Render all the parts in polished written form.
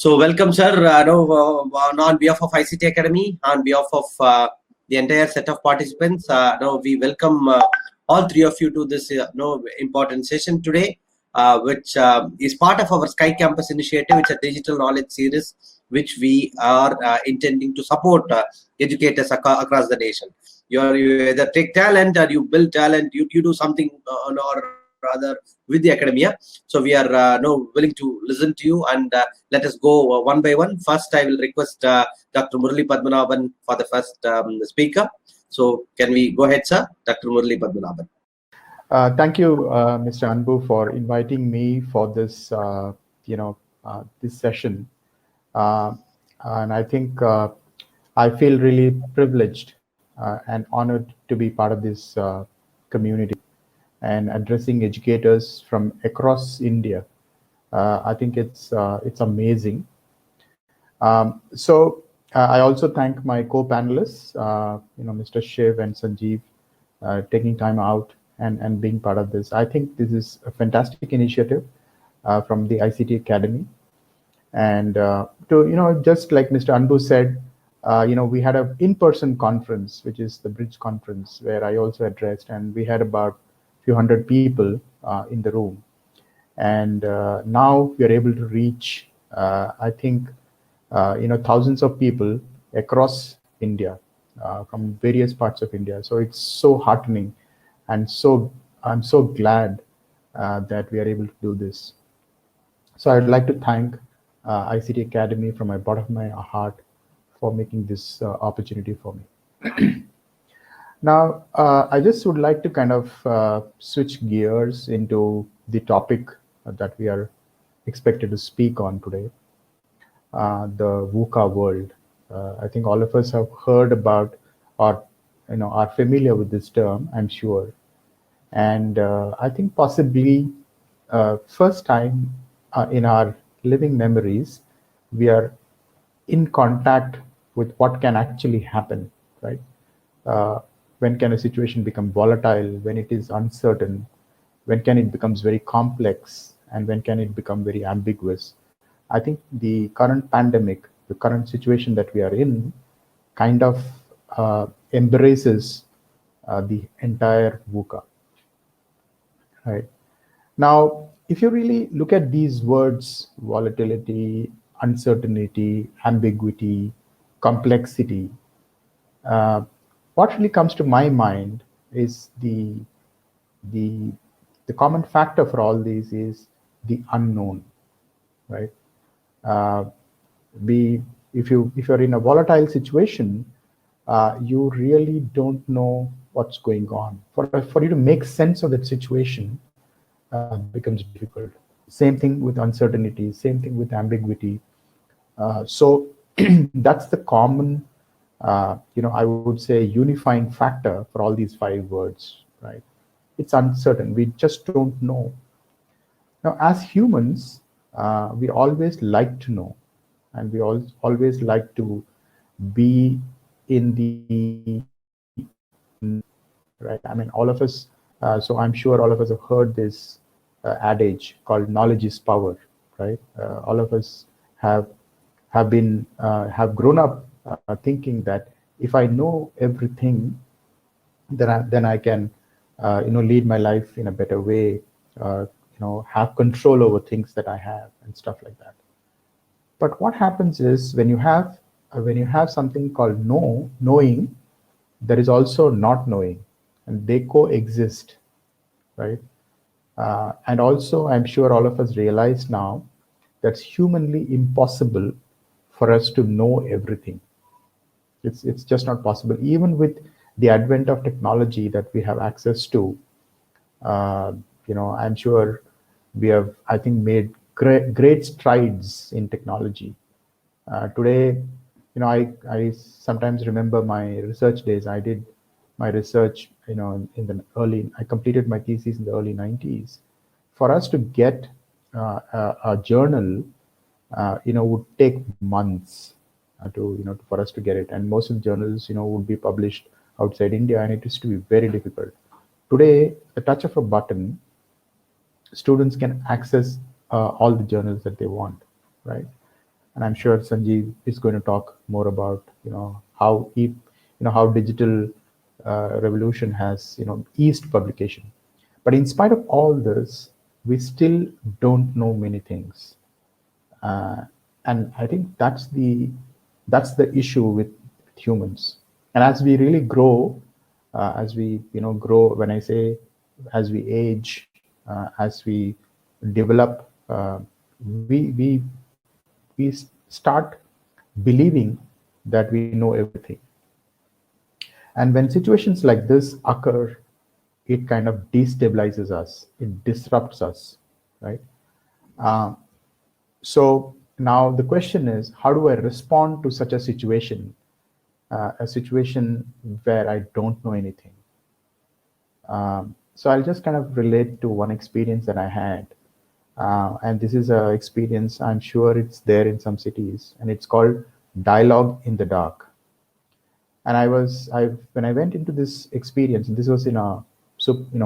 So welcome, sir. On behalf of ICT Academy, on behalf of the entire set of participants, we welcome all three of you to this important session today, which is part of our Sky Campus initiative. It's a digital knowledge series which we are intending to support educators across the nation. You either take talent or you build talent. You do something or other with the academia. So we are willing to listen to you, and let us go one by one. First, I will request Dr. Murali Padmanabhan for the first speaker. So can we go ahead, sir? Dr. Murali Padmanabhan. Thank you, Mr. Anbu, for inviting me for this, this session. And I think I feel really privileged and honored to be part of this community and addressing educators from across India. I think it's amazing. I also thank my co-panelists, Mr. Shiv and Sanjiv, taking time out and being part of this. I think this is a fantastic initiative from the ICT Academy. And just like Mr. Anbu said, we had an in-person conference, which is the Bridge Conference, where I also addressed, and we had about a few hundred people in the room. And now we are able to reach, I think, thousands of people across India, from various parts of India. So it's so heartening, and I'm so glad that we are able to do this. So I'd like to thank ICT Academy from my bottom of my heart for making this opportunity for me. Now, I just would like to kind of switch gears into the topic that we are expected to speak on today, the Vuca World. I think all of us have heard about or are familiar with this term, I'm sure. And I think possibly first time in our living memories, we are in contact with what can actually happen, right? When can a situation become volatile, when it is uncertain, when can it becomes very complex, and when can it become very ambiguous. I think the current pandemic, the current situation that we are in, kind of embraces the entire VUCA, right? Now, if you really look at these words, volatility, uncertainty, ambiguity, complexity, what really comes to my mind is the common factor for all these is the unknown, right? If you're in a volatile situation, you really don't know what's going on. For you to make sense of that situation becomes difficult. Same thing with uncertainty, same thing with ambiguity. So that's the common, I would say, unifying factor for all these five words, right? It's uncertain. We just don't know. Now, as humans, we always like to know, and we always like to be in the right. I mean, all of us. So I'm sure all of us have heard this adage called "knowledge is power," right? All of us have grown up thinking that if I know everything, then I can lead my life in a better way. Have control over things that I have and stuff like that. But what happens is when you have something called knowing, there is also not knowing, and they coexist, right? And also, I'm sure all of us realize now that's humanly impossible for us to know everything. It's just not possible. Even with the advent of technology that we have access to, I'm sure we have, I think, made great strides in technology. Today, I sometimes remember my research days. I did my research, I completed my thesis in the early 90s. For us to get a journal, would take months for us to get it. And most of the journals, would be published outside India, and it used to be very difficult. Today, the touch of a button, students can access all the journals that they want, right? and I'm sure Sanjiv is going to talk more about how digital revolution has eased publication. But in spite of all this, we still don't know many things, and I think that's the issue with humans. And as we really grow, as we grow, when I say as we age, as we develop, we start believing that we know everything. And when situations like this occur, it kind of destabilizes us, it disrupts us, right? Uh, so now the question is, how do I respond to such a situation where I don't know anything? So I'll just kind of relate to one experience that I had. And this is an experience, I'm sure it's there in some cities, and it's called Dialogue in the Dark. And when I went into this experience, this was in a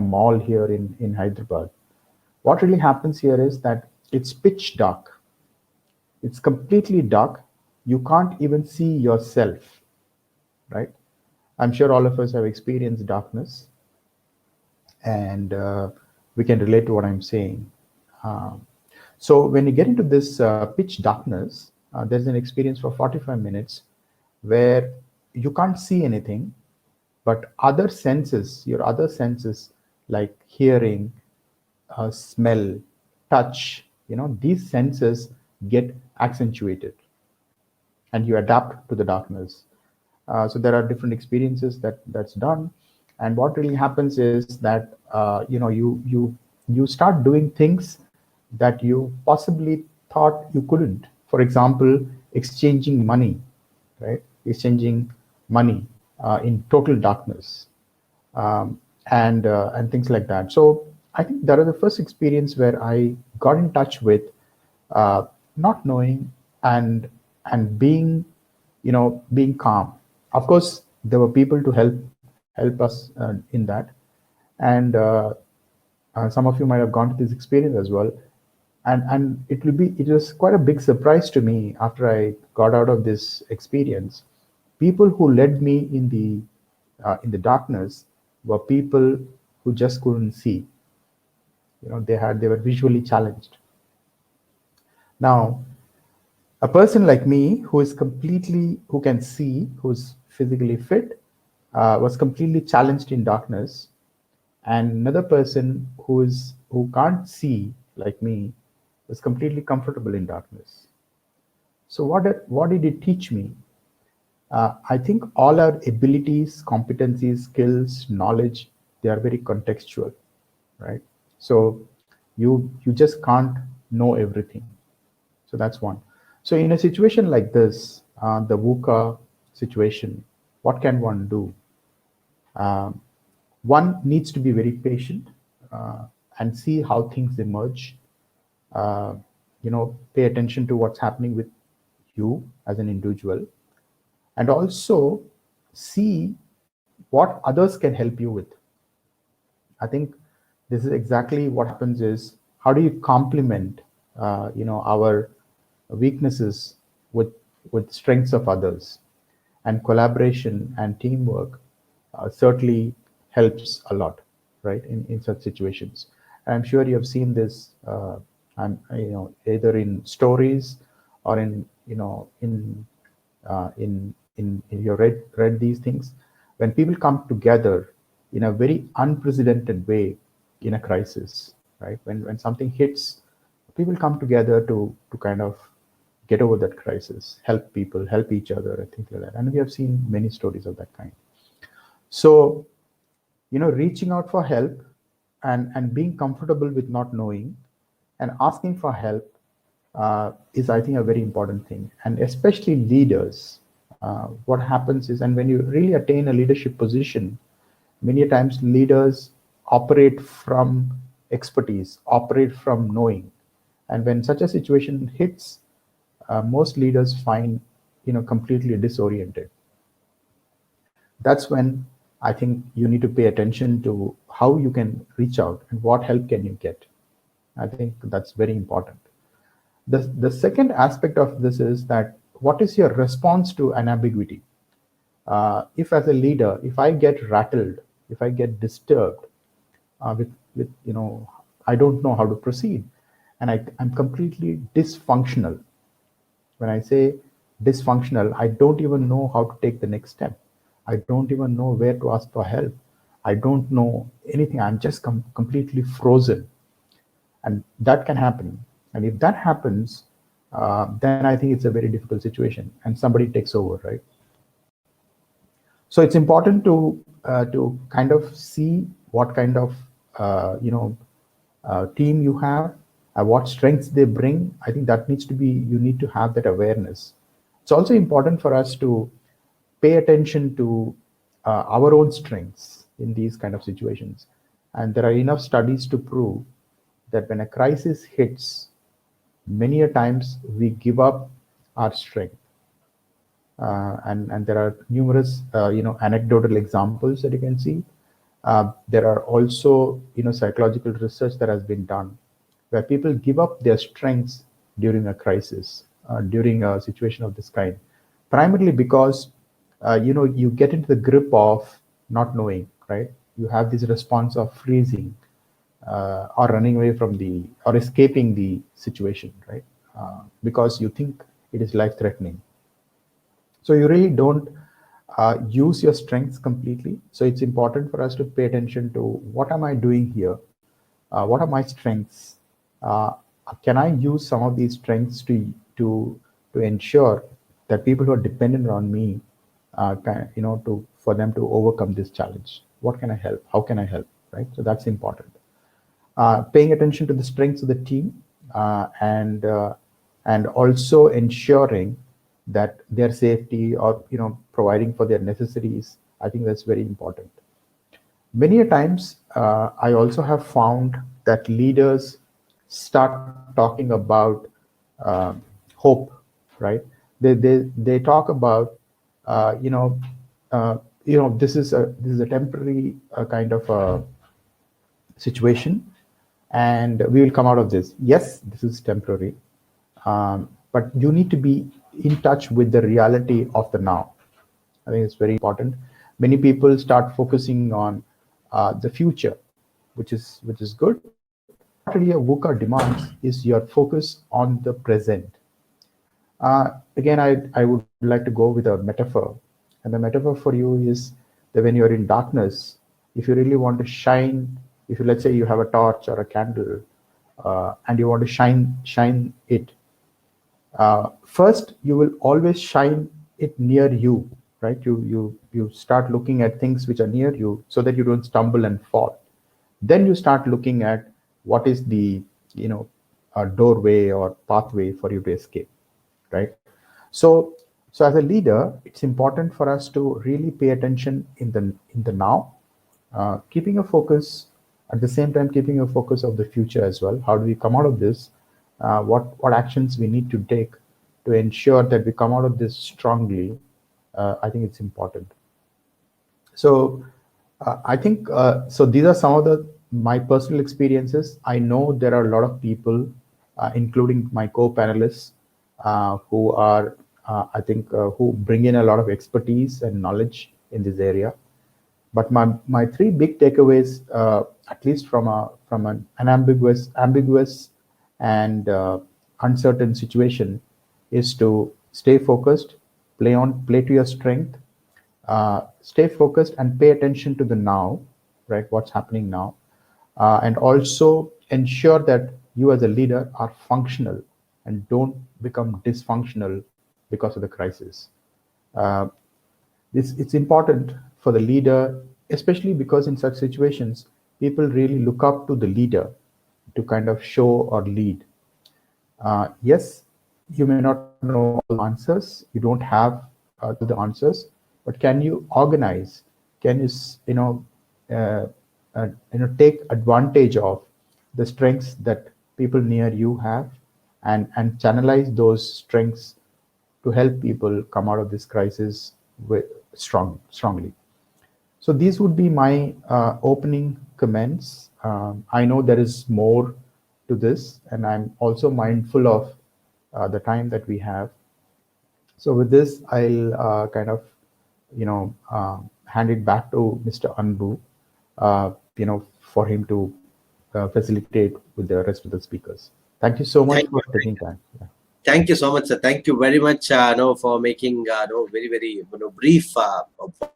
mall here in Hyderabad. What really happens here is that it's pitch dark. It's completely dark. You can't even see yourself, right? I'm sure all of us have experienced darkness, and we can relate to what I'm saying. So when you get into this pitch darkness, there's an experience for 45 minutes where you can't see anything, but your other senses like hearing, smell, touch, these senses get accentuated, and you adapt to the darkness. So there are different experiences that's done, and what really happens is that you start doing things that you possibly thought you couldn't. For example, exchanging money, right? Exchanging money in total darkness, and things like that. So I think that was the first experience where I got in touch with not knowing and being calm. Of course, there were people to help us in that, and some of you might have gone to this experience as well. And it was quite a big surprise to me after I got out of this experience. People who led me in the darkness were people who just couldn't see. They were visually challenged. Now, a person like me who can see, who's physically fit, was completely challenged in darkness, and another person who can't see like me was completely comfortable in darkness. So what did it teach me? I think all our abilities, competencies, skills, knowledge, they are very contextual, right? So you just can't know everything. So that's one. So in a situation like this, the VUCA situation, what can one do? One needs to be very patient and see how things emerge. Pay attention to what's happening with you as an individual, and also see what others can help you with. I think this is exactly what happens is, how do you complement our weaknesses with strengths of others? And collaboration and teamwork certainly helps a lot, right, in such situations. And I'm sure you have seen this either in stories or in you read these things. When people come together in a very unprecedented way in a crisis, right? When something hits, people come together to kind of get over that crisis, help people, help each other, and things like that. And we have seen many stories of that kind. So, reaching out for help and being comfortable with not knowing and asking for help is, I think, a very important thing. And especially leaders, what happens is, and when you really attain a leadership position, many times leaders operate from expertise, operate from knowing. And when such a situation hits, most leaders find completely disoriented. That's when I think you need to pay attention to how you can reach out and what help can you get. I think that's very important. The second aspect of this is that what is your response to an ambiguity? If as a leader, if I get rattled, if I get disturbed with I don't know how to proceed, and I'm completely dysfunctional. When I say dysfunctional, I don't even know how to take the next step. I don't even know where to ask for help. I don't know anything. I'm just completely frozen. And that can happen. And if that happens, then I think it's a very difficult situation and somebody takes over, right? So it's important to kind of see what kind of team you have, what strengths they bring. I think that needs to be, you need to have that awareness. It's also important for us to pay attention to our own strengths in these kind of situations. And there are enough studies to prove that when a crisis hits, many a times we give up our strength. And there are numerous anecdotal examples that you can see. There are also psychological research that has been done where people give up their strengths during a crisis, during a situation of this kind, primarily because you get into the grip of not knowing, right? You have this response of freezing, or running away from or escaping the situation, right? Because you think it is life threatening. So you really don't use your strengths completely. So it's important for us to pay attention to what am I doing here? What are my strengths? Can I use some of these strengths to ensure that people who are dependent on me, for them to overcome this challenge? What can I help? How can I help? Right. So that's important. Paying attention to the strengths of the team, and also ensuring that their safety, or providing for their necessities. I think that's very important. Many a times, I also have found that leaders start talking about hope, right? They talk about this is a temporary kind of situation, and we will come out of this. Yes, this is temporary, but you need to be in touch with the reality of the now. I think it's very important. Many people start focusing on the future, which is good. What really a VUCA demands is your focus on the present. Again, I would like to go with a metaphor, and the metaphor for you is that when you're in darkness, if you really want to shine, if you, let's say you have a torch or a candle, and you want to shine it, first you will always shine it near you, right? You start looking at things which are near you so that you don't stumble and fall. Then you start looking at what is the doorway or pathway for you to escape, right? So as a leader, it's important for us to really pay attention in the now, keeping a focus at the same time, keeping a focus of the future as well. How do we come out of this? What actions we need to take to ensure that we come out of this strongly? I think it's important. So I think so. These are some of my personal experiences. I know there are a lot of people, including my co-panelists, who are I think who bring in a lot of expertise and knowledge in this area. But my three big takeaways, at least from an ambiguous and uncertain situation, is to stay focused, play to your strength, stay focused and pay attention to the now, right? What's happening now, and also ensure that you as a leader are functional and don't become dysfunctional because of the crisis. It's important for the leader, especially because in such situations, people really look up to the leader to kind of show or lead. Yes, you may not know all the answers. You don't have the answers, but can you organize? Can you take advantage of the strengths that people near you have, and channelize those strengths to help people come out of this crisis strongly. So these would be my opening comments. I know there is more to this, and I'm also mindful of the time that we have. So with this, I'll kind of, hand it back to Mr. Anbu, for him to facilitate with the rest of the speakers. Thank you so much Thank for you. taking time. Yeah. Thank you so much, sir. Thank you very much, for making very brief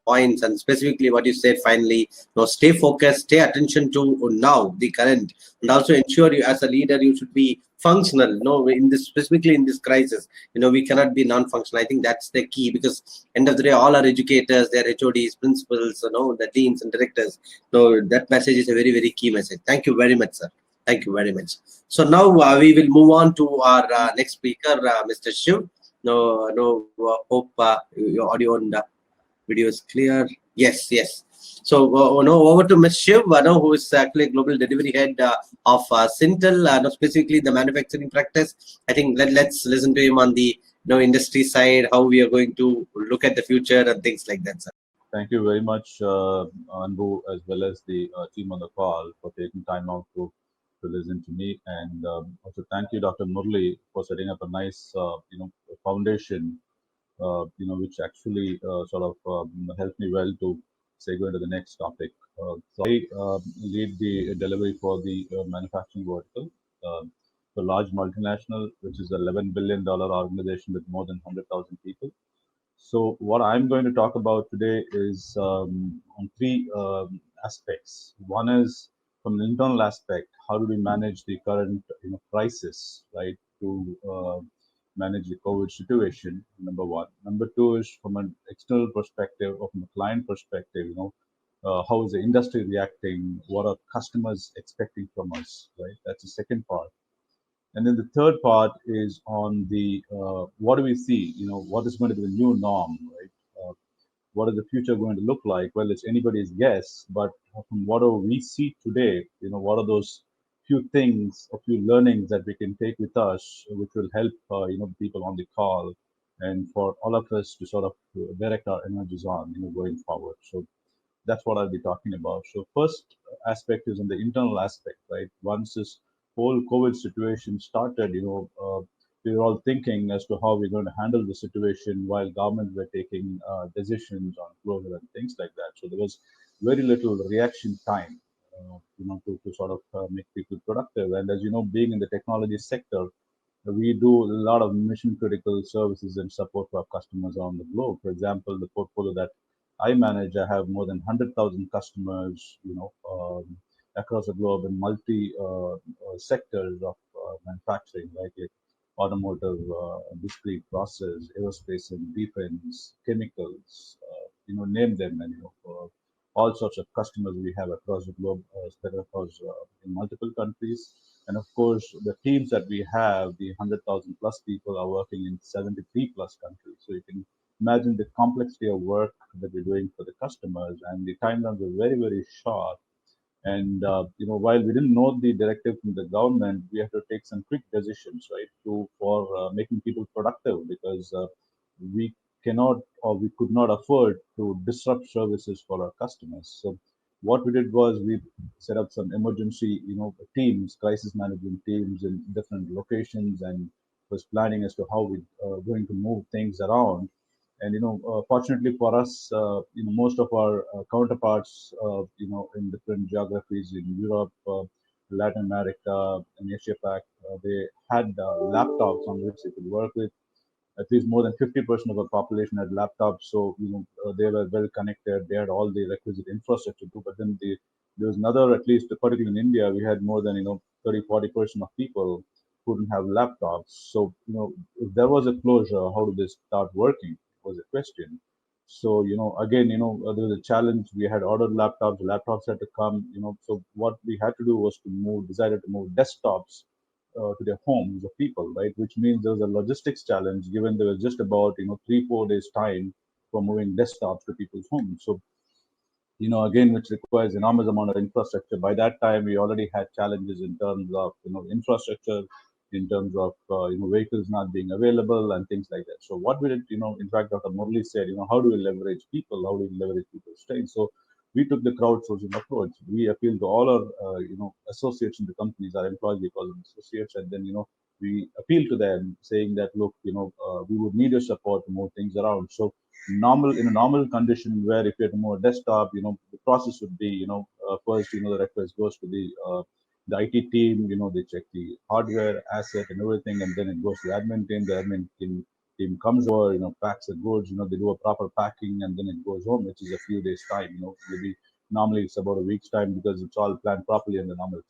points, and specifically what you said finally. Stay focused, stay attention to now the current, and also ensure you as a leader you should be functional. In this, specifically in this crisis, we cannot be non-functional. I think that's the key, because end of the day, all our educators, their HODs, principals, the deans and directors. That message is a very key message. Thank you very much, sir. Thank you very much. So now we will move on to our next speaker, Mr. Shiv. Hope your audio and video is clear. Yes. So over to Ms. Shiv, who is actually global delivery head of Syntel, specifically the manufacturing practice. I think let's listen to him on the industry side, how we are going to look at the future and things like that, sir. Thank you very much, Anbu, as well as the team on the call for taking time out to listen to me. And also thank you, Dr. Murali, for setting up a nice, foundation, which actually sort of helped me well to segue into the next topic. So I lead the delivery for the manufacturing vertical. The large multinational, which is an $11 billion organization with more than 100,000 people. So what I'm going to talk about today is on three aspects. One is from an internal aspect, how do we manage the current crisis, right, to manage the COVID situation, number one. Number two is from an external perspective or from a client perspective, how is the industry reacting? What are customers expecting from us, right? That's the second part. And then the third part is on the what do we see? What is going to be the new norm, right? What is the future going to look like? Well, it's anybody's guess, but from what do we see today, what are those few things, a few learnings that we can take with us, which will help, people on the call and for all of us to sort of direct our energies on, going forward. So that's what I'll be talking about. So first aspect is on the internal aspect, right? Once this whole COVID situation started, we were all thinking as to how we're going to handle the situation while governments were taking decisions on closure and things like that. So there was very little reaction time, to sort of make people productive. And as you know, being in the technology sector, we do a lot of mission critical services and support for our customers around the globe. For example, the portfolio that I manage, I have more than 100,000 customers, across the globe in multi sectors of manufacturing, like automotive, discrete process, aerospace and defense, chemicals, name them, and all sorts of customers we have across the globe, spread across in multiple countries. And of course, the teams that we have, the 100,000 plus people are working in 73 plus countries. So you can imagine the complexity of work that we're doing for the customers, and the timelines are very short. And while we didn't know the directive from the government, we have to take some quick decisions, right, for making people productive, because we cannot or we could not afford to disrupt services for our customers. So what we did was we set up some emergency, teams, crisis management teams in different locations, and was planning as to how we going to move things around. And fortunately for us, most of our counterparts, in different geographies in Europe, Latin America, and Asia Pac, they had laptops on which they could work with. At least more than 50% of the population had laptops, so they were well connected. They had all the requisite infrastructure too. But then there was another, at least particularly in India, we had more than 30-40% of people who didn't have laptops. So if there was a closure, how do they start working? Was a question. So again, there was a challenge. We had ordered laptops. The laptops had to come. So what we had to do was decided to move desktops to their homes of people, right? Which means there was a logistics challenge, given there was just about 3-4 days time for moving desktops to people's homes. So again, which requires enormous amount of infrastructure. By that time, we already had challenges in terms of infrastructure, in terms of vehicles not being available and things like that. So what we did, in fact, Dr. Murali said, how do we leverage people? How do we leverage people's strengths? So we took the crowdsourcing approach. We appealed to all our associates in the companies, our employees, we call them associates, and then we appeal to them saying that, look, we would need your support to move things around. So in a normal condition where if you had to move a desktop, the process would be, first, the request goes to the IT team, they check the hardware asset and everything, and then it goes to the admin team. The admin team comes over, packs the goods, they do a proper packing, and then it goes home, which is a few days time, maybe normally it's about a week's time because it's all planned properly in the normal,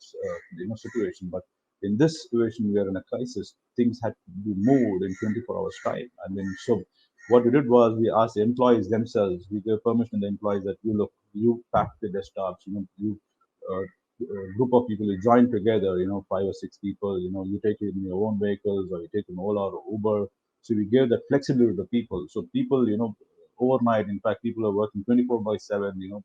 situation. But in this situation, we are in a crisis. Things had to be moved in 24 hours time. I mean, so what we did was we asked the employees themselves. We gave permission to the employees that you pack the desktops. You group of people, you join together. 5 or 6 people. You take it in your own vehicles or you take an Ola or Uber. So we gave that flexibility to people. So people, overnight. In fact, people are working 24/7.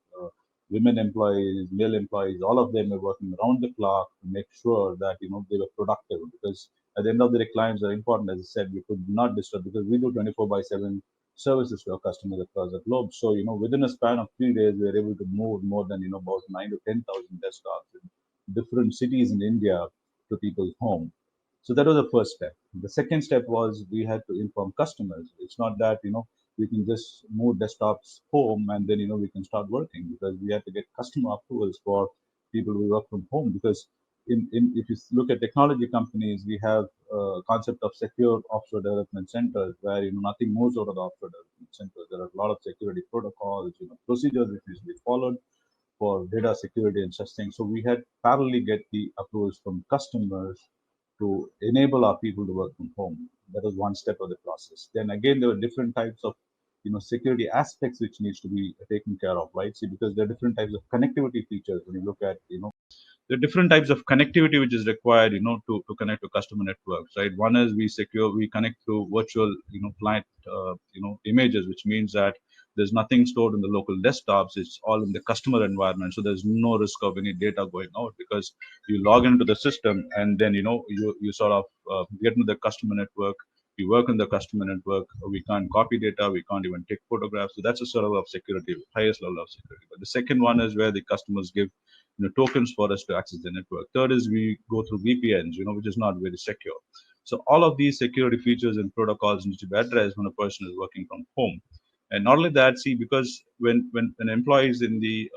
Women employees, male employees, all of them are working around the clock to make sure that they were productive, because at the end of the day, clients are important. As I said, we could not disturb, because we do 24/7 services to our customers across the globe. So within a span of 3 days, we were able to move more than about 9 to 10,000 desktops in different cities in India to people's home. So that was the first step. The second step was we had to inform customers. It's not that we can just move desktops home and then we can start working, because we had to get customer approvals for people who work from home. Because if you look at technology companies, we have a concept of secure offshore development centers where nothing moves out of the offshore development centers. There are a lot of security protocols, procedures which need to be followed for data security and such things. So we had parallelly get the approvals from customers to enable our people to work from home. That was one step of the process. Then again, there were different types of security aspects which needs to be taken care of, right? See, because there are different types of connectivity features. When you look at there are different types of connectivity which is required to connect to customer networks, right? One is we connect through virtual client images, which means that there's nothing stored in the local desktops. It's all in the customer environment, so there's no risk of any data going out, because you log into the system and then you sort of get into the customer network. You work in the customer network. We can't copy data. We can't even take photographs. So that's a sort of security, highest level of security. But the second one is where the customers give tokens for us to access the network. Third is we go through VPNs, which is not very secure. So all of these security features and protocols need to be addressed when a person is working from home. And not only that, see, because when employees in the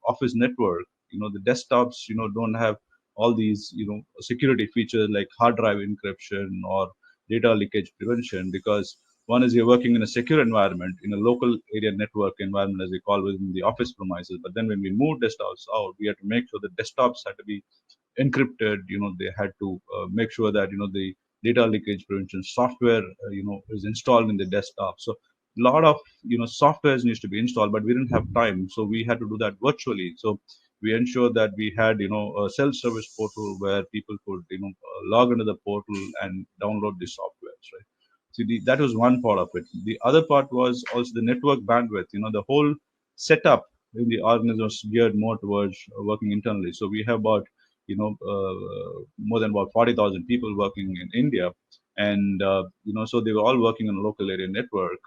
office network, the desktops don't have all these security features like hard drive encryption or data leakage prevention, because one is you're working in a secure environment, in a local area network environment, as we call within the office premises. But then when we move desktops out, we had to make sure the desktops had to be encrypted. They had to make sure that the data leakage prevention software is installed in the desktop. So a lot of softwares needs to be installed, but we didn't have time, so we had to do that virtually. So we ensured that we had a self-service portal where people could log into the portal and download the softwares, right? So that was one part of it. The other part was also the network bandwidth. The whole setup in the organization was geared more towards working internally. So we have about more than about 40,000 people working in India, and so they were all working on a local area network,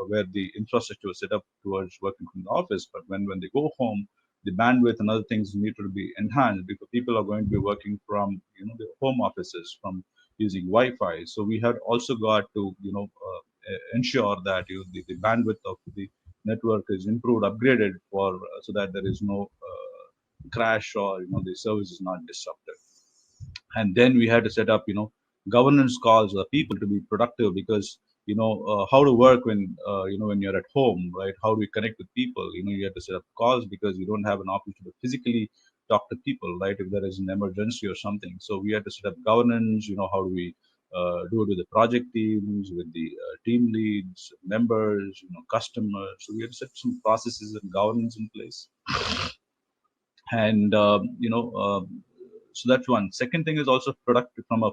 where the infrastructure was set up towards working from the office. But when they go home, the bandwidth and other things need to be enhanced, because people are going to be working from their home offices, from using Wi-Fi. So we had also got to ensure that the bandwidth of the network is improved, upgraded for so that there is no crash, or the service is not disrupted. And then we had to set up governance calls for people to be productive, because how to work when when you're at home, right? How do we connect with people? You have to set up calls, because you don't have an option to physically talk to people, right, if there is an emergency or something. So we had to set up governance. How do we do it with the project teams, with the team leads, members, customers. So we had to set some processes and governance in place. And so that's one. Second thing is also productive from a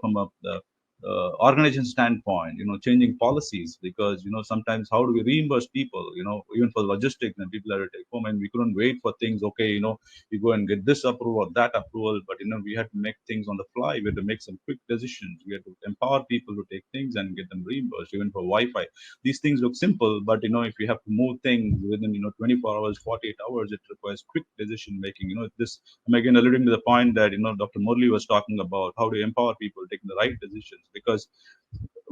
organization standpoint, changing policies, because, sometimes how do we reimburse people, even for logistics, and people have to take home, and we couldn't wait for things. Okay, you go and get this approval or that approval, but, we had to make things on the fly. We had to make some quick decisions. We had to empower people to take things and get them reimbursed, even for Wi-Fi. These things look simple, but, if you have to move things within, 24 hours, 48 hours, it requires quick decision making. I'm again alluding to the point that, Dr. Murali was talking about, how to empower people taking the right decisions, because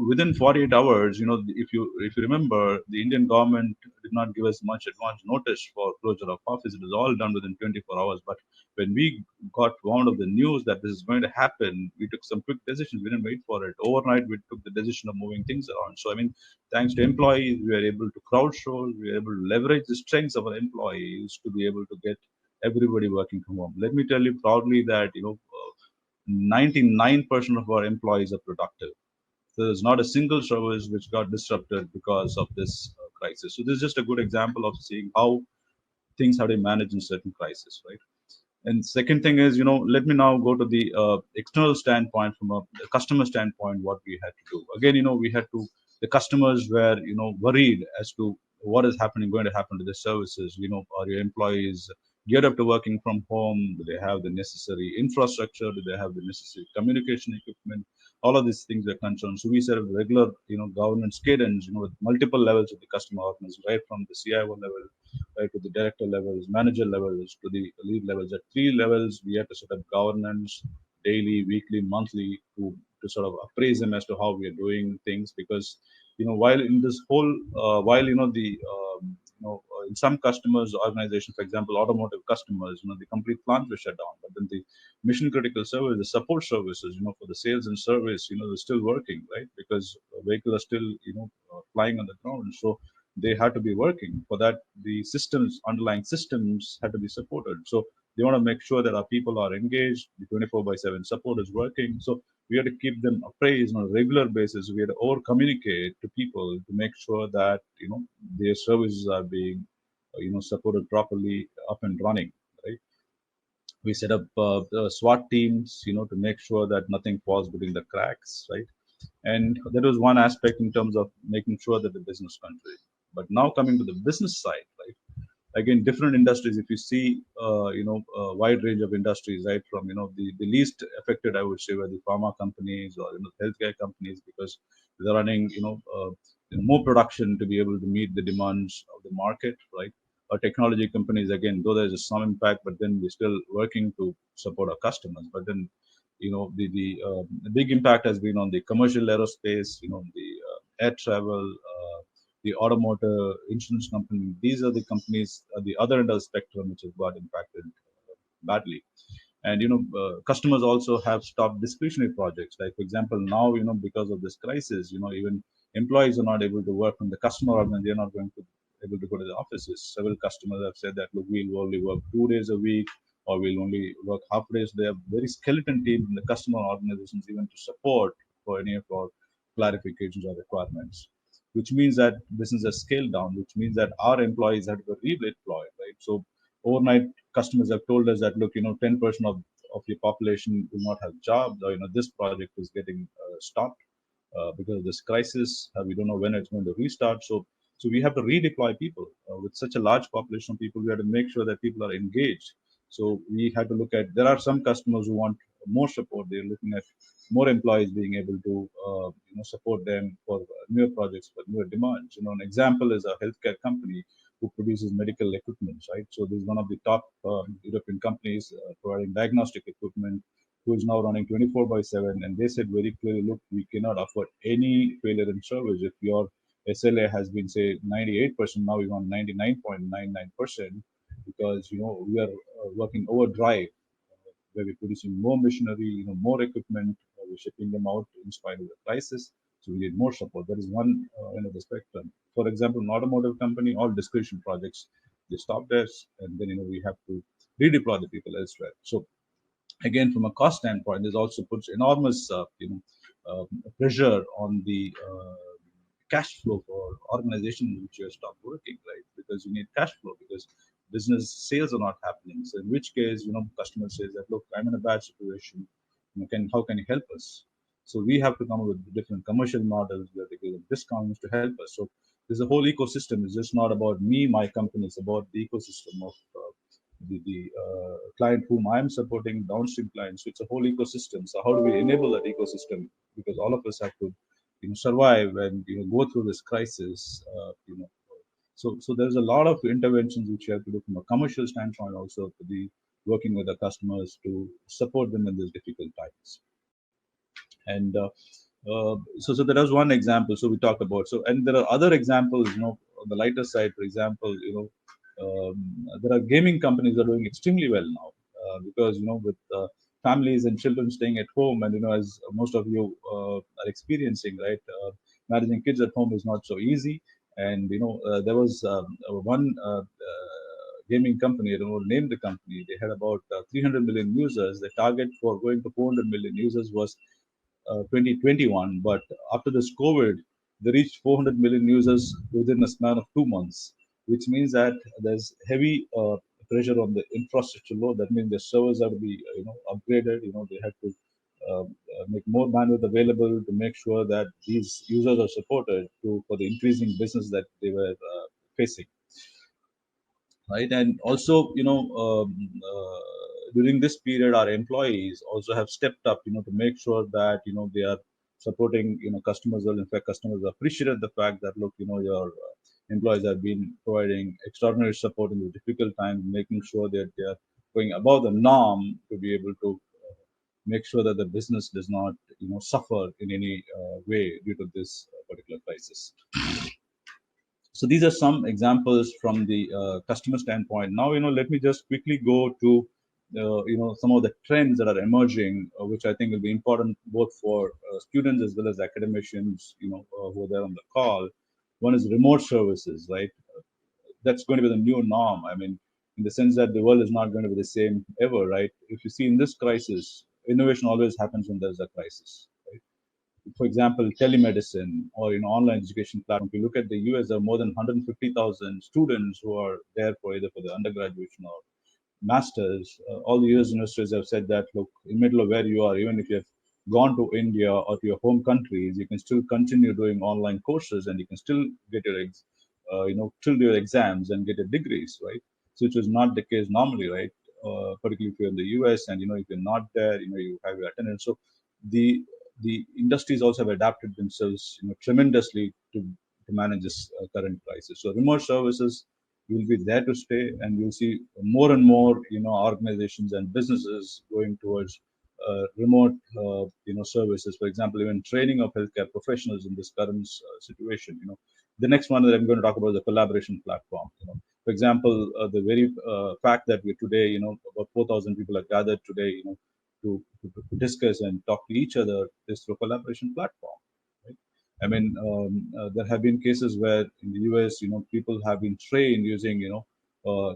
within 48 hours, if you remember, the Indian government did not give us much advance notice for closure of office. It was all done within 24 hours. But when we got warned of the news that this is going to happen, we took some quick decisions. We didn't wait for it. Overnight, we took the decision of moving things around. So, I mean, thanks to employees, we were able to crowd source, we were able to leverage the strengths of our employees to be able to get everybody working from home. Let me tell you proudly that, 99% of our employees are productive. So there's not a single service which got disrupted because of this crisis. So this is just a good example of seeing how things have to be managed in certain crises, right? And second thing is, let me now go to the external standpoint, from a customer standpoint, what we had to do. Again, the customers were, worried as to what is going to happen to the services. Are your employees geared up to working from home? Do they have the necessary infrastructure? Do they have the necessary communication equipment? All of these things are concerned. So we set up regular, governance cadence, with multiple levels of the customer organization, right from the CIO level, right to the director levels, manager levels, to the lead levels. At 3 levels, we have to set up governance daily, weekly, monthly, to sort of appraise them as to how we are doing things. Because, while in this whole, in some customers, organizations, for example, automotive customers, the complete plant was shut down. But then the mission critical service, the support services, for the sales and service, they're still working, right? Because vehicles are still, flying on the ground. So they had to be working. For that, the systems, underlying systems, had to be supported. So they want to make sure that our people are engaged. The 24/7 support is working. So we have to keep them appraised on a regular basis. We have to over communicate to people to make sure that their services are being supported properly, up and running. Right. We set up the SWAT teams, to make sure that nothing falls between the cracks. Right. And that was one aspect in terms of making sure that the business country. But now coming to the business side, right? Again, different industries. If you see, a wide range of industries, right, from the least affected, I would say, were the pharma companies or healthcare companies, because they're running more production to be able to meet the demands of the market, right? Or technology companies, again, though there's some impact, but then we're still working to support our customers. But then the big impact has been on the commercial aerospace, the air travel, the automotive, insurance company. These are the companies at the other end of the spectrum which have got impacted badly. And customers also have stopped discretionary projects. Like, for example, now because of this crisis, even employees are not able to work from the customer, and they're not going to able to go to the offices. Several customers have said that, look, we'll only work 2 days a week, or we'll only work half days. They have very skeleton teams in the customer organizations, even to support for any of our clarifications or requirements, which means that business has scaled down, which means that our employees have to be redeployed, right? So overnight, customers have told us that, look, 10% of your population will not have jobs, or, this project is getting stopped because of this crisis. We don't know when it's going to restart. So we have to redeploy people with such a large population of people. We have to make sure that people are engaged. So we had to look at, there are some customers who want more support. They're looking at more employees being able to support them for newer projects, for newer demands. An example is a healthcare company who produces medical equipment, right? So this is one of the top European companies providing diagnostic equipment, who is now running 24/7. And they said very clearly, look, we cannot afford any failure in service. If your SLA has been, say, 98%, now we want 99.99%, because we are working overdrive, where we're producing more machinery, more equipment, we're shipping them out in spite of the crisis. So we need more support. That is one end of the spectrum. For example, an automotive company, all discretion projects, they stop there, and then we have to redeploy the people elsewhere. So again, from a cost standpoint, this also puts enormous pressure on the cash flow for organizations which have stopped working, right? Because you need cash flow, because business sales are not happening. So in which case, customer says that, look, I'm in a bad situation. How can you help us? So we have to come up with different commercial models. We have to give them discounts to help us. So there's a whole ecosystem. It's just not about me, my company. It's about the ecosystem of the client whom I'm supporting, downstream clients. So it's a whole ecosystem. So how do we enable that ecosystem? Because all of us have to, survive and go through this crisis. So there's a lot of interventions which you have to do from a commercial standpoint, also to be working with the customers to support them in these difficult times. And so that was one example. So we talked about, and there are other examples, on the lighter side. For example, there are gaming companies that are doing extremely well now, because with families and children staying at home, and as most of you are experiencing, right, managing kids at home is not so easy. And there was one gaming company, I don't know, name the company. They had about 300 million users. The target for going to 400 million users was 2021, but after this COVID, they reached 400 million users within a span of 2 months, which means that there's heavy pressure on the infrastructure load. That means the servers have to be upgraded. They have to make more bandwidth available to make sure that these users are supported for the increasing business that they were facing. Right, and also during this period, our employees also have stepped up, to make sure that they are supporting customers well. In fact, customers appreciated the fact that, look, your employees have been providing extraordinary support in the difficult times, making sure that they are going above the norm to be able to make sure that the business does not suffer in any way due to this particular crisis. So these are some examples from the customer standpoint. Now, let me just quickly go to, some of the trends that are emerging, which I think will be important both for students as well as academicians, who are there on the call. One is remote services, right? That's going to be the new norm. I mean, in the sense that the world is not going to be the same ever, right? If you see in this crisis, innovation always happens when there's a crisis, right? For example, telemedicine or online education platform. If you look at the US, there are more than 150,000 students who are there for either for the undergraduation or masters. All the US universities have said that, look, in the middle of where you are, even if you have gone to India or to your home countries, you can still continue doing online courses and you can still get your still do your exams and get your degrees, right? So which was not the case normally, right? Particularly if you're in the US and if you're not there, you have your attendance. So the industries also have adapted themselves tremendously to manage this current crisis. So remote services will be there to stay, and you'll see more and more organizations and businesses going towards remote services. For example, even training of healthcare professionals in this current situation. The next one that I'm going to talk about is the collaboration platform. For example, the very fact that we today, about 4,000 people are gathered today, to discuss and talk to each other is through a collaboration platform. Right? I mean, there have been cases where in the US, people have been trained using,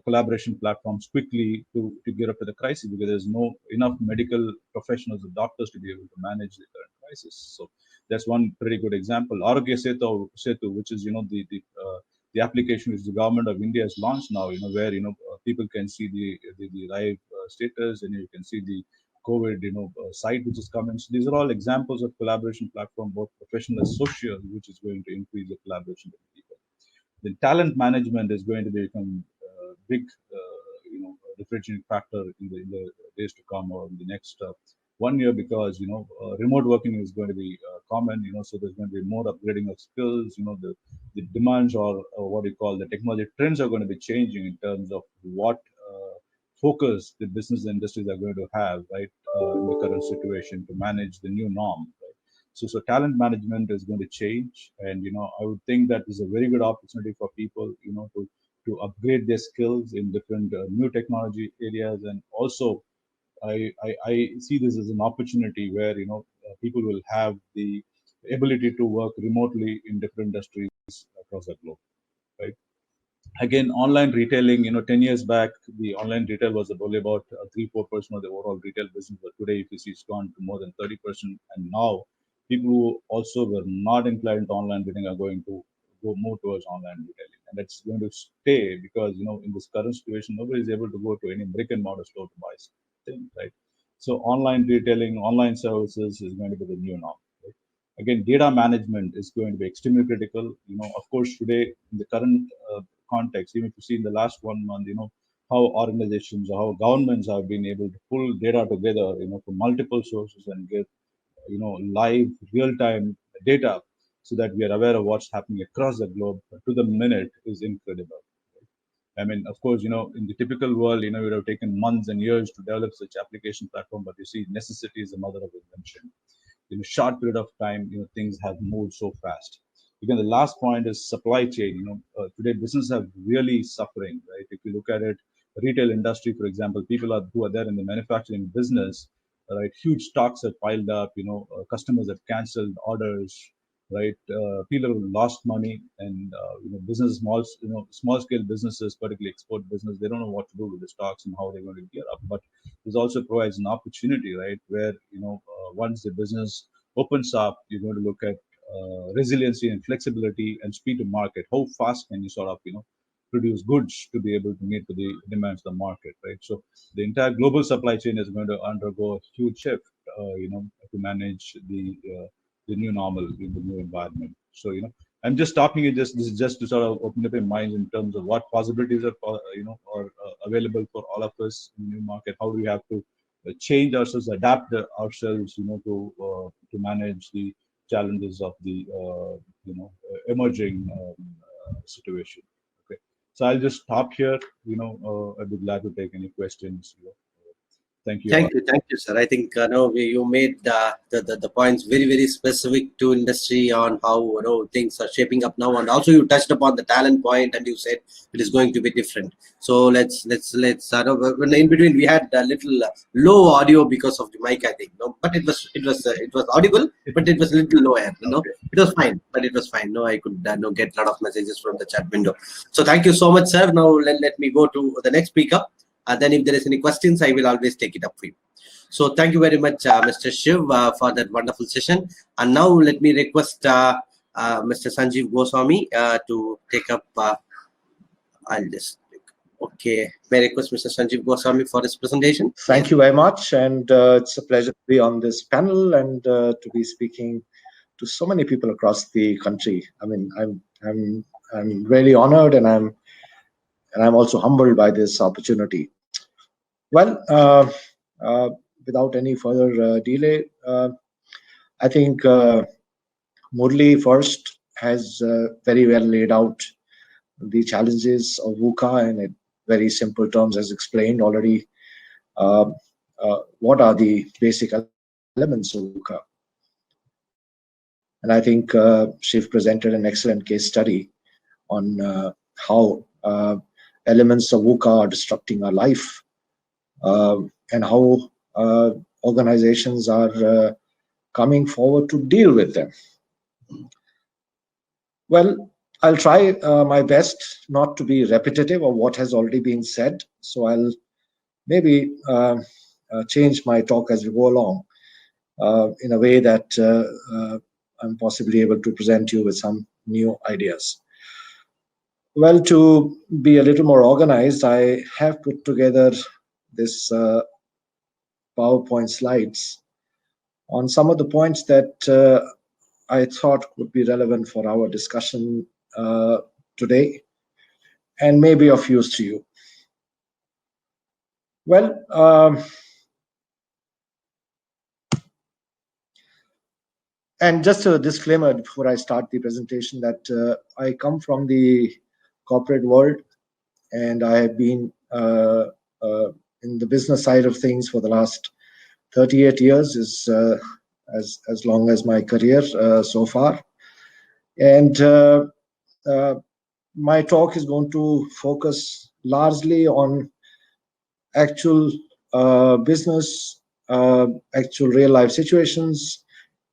collaboration platforms quickly to get up to the crisis, because there's no enough medical professionals or doctors to be able to manage the current crisis. So that's one pretty good example. Arogya Setu, which is, the application which the government of India has launched now, where, people can see the live status, and you can see the COVID, site which is coming. So these are all examples of collaboration platform, both professional and social, which is going to increase the collaboration with people. The talent management is going to become a big, differentiating factor in the days to come, or in the next 1 year, because remote working is going to be common. So there's going to be more upgrading of skills. The demands, or what we call the technology trends, are going to be changing in terms of what focus the business industries are going to have, right, in the current situation to manage the new norm. Right? So talent management is going to change, and I would think that is a very good opportunity for people, to upgrade their skills in different new technology areas. And also, I see this as an opportunity where people will have the ability to work remotely in different industries across the globe, right? Again, online retailing, 10 years back, the online retail was only about 3-4% of the overall retail business. But today, if you see, it's gone to more than 30%. And now, people who also were not inclined to online retailing are going to go more towards online retailing. And that's going to stay because, in this current situation, nobody is able to go to any brick and mortar store to buy things, right? So online retailing, online services is going to be the new norm. again, data management is going to be extremely critical. Of course, today in the current context, even if you see in the last 1 month, how organizations or how governments have been able to pull data together, from multiple sources and get, live real-time data so that we are aware of what's happening across the globe to the minute is incredible. I mean, of course, in the typical world, it would have taken months and years to develop such application platform, but you see, necessity is the mother of invention. In a short period of time, things have moved so fast. Again, the last point is supply chain. Today business have really suffering, right? If you look at it, retail industry, for example, people who are there in the manufacturing business, right? Huge stocks have piled up. Customers have canceled orders, right? People have lost money, and business small scale businesses, particularly export business, they don't know what to do with the stocks and how they're going to gear up. But this also provides an opportunity, right, where once the business opens up, you're going to look at resiliency and flexibility and speed to market. How fast can you sort of produce goods to be able to meet the demands of the market, right? So the entire global supply chain is going to undergo a huge shift, to manage the new normal in the new environment. So I'm just talking it this is just to sort of open up your minds in terms of what possibilities are available for all of us in the new market. How do we have to change ourselves, adapt ourselves, to manage the challenges of the emerging situation. Okay, so I'll just stop here. I'd be glad to take any questions. Thank you. Thank you, sir. I think you made the points very specific to industry on how things are shaping up now, and also you touched upon the talent point, and you said it is going to be different. So let's when in between we had a little low audio because of the mic, I think. No, but it was audible, but it was a little lower. Okay. It was fine, but it was fine. No, I could get a lot of messages from the chat window. So thank you so much, sir. Now let me go to the next speaker. Then if there is any questions, I will always take it up for you. So thank you very much, Mr. Shiv, for that wonderful session. And now let me request Mr. Sanjiv Goswami to take up. Okay. May I request Mr. Sanjiv Goswami for his presentation? Thank you very much, and it's a pleasure to be on this panel and to be speaking to so many people across the country. I mean, I'm really honored, and I'm also humbled by this opportunity. Well, without any further delay, I think Murali first has very well laid out the challenges of VUCA in very simple terms, as explained already. What are the basic elements of VUCA? And I think Shiv presented an excellent case study on how elements of VUCA are disrupting our life, and how organizations are coming forward to deal with them. Well, I'll try my best not to be repetitive of what has already been said, so I'll maybe change my talk as we go along in a way that I'm possibly able to present you with some new ideas. Well, to be a little more organized, I have put together this PowerPoint slides on some of the points that I thought would be relevant for our discussion today, and maybe of use to you. Well, and just a disclaimer before I start the presentation that I come from the corporate world, and I have been in the business side of things for the last 38 years, is as long as my career so far. And my talk is going to focus largely on actual business, actual real life situations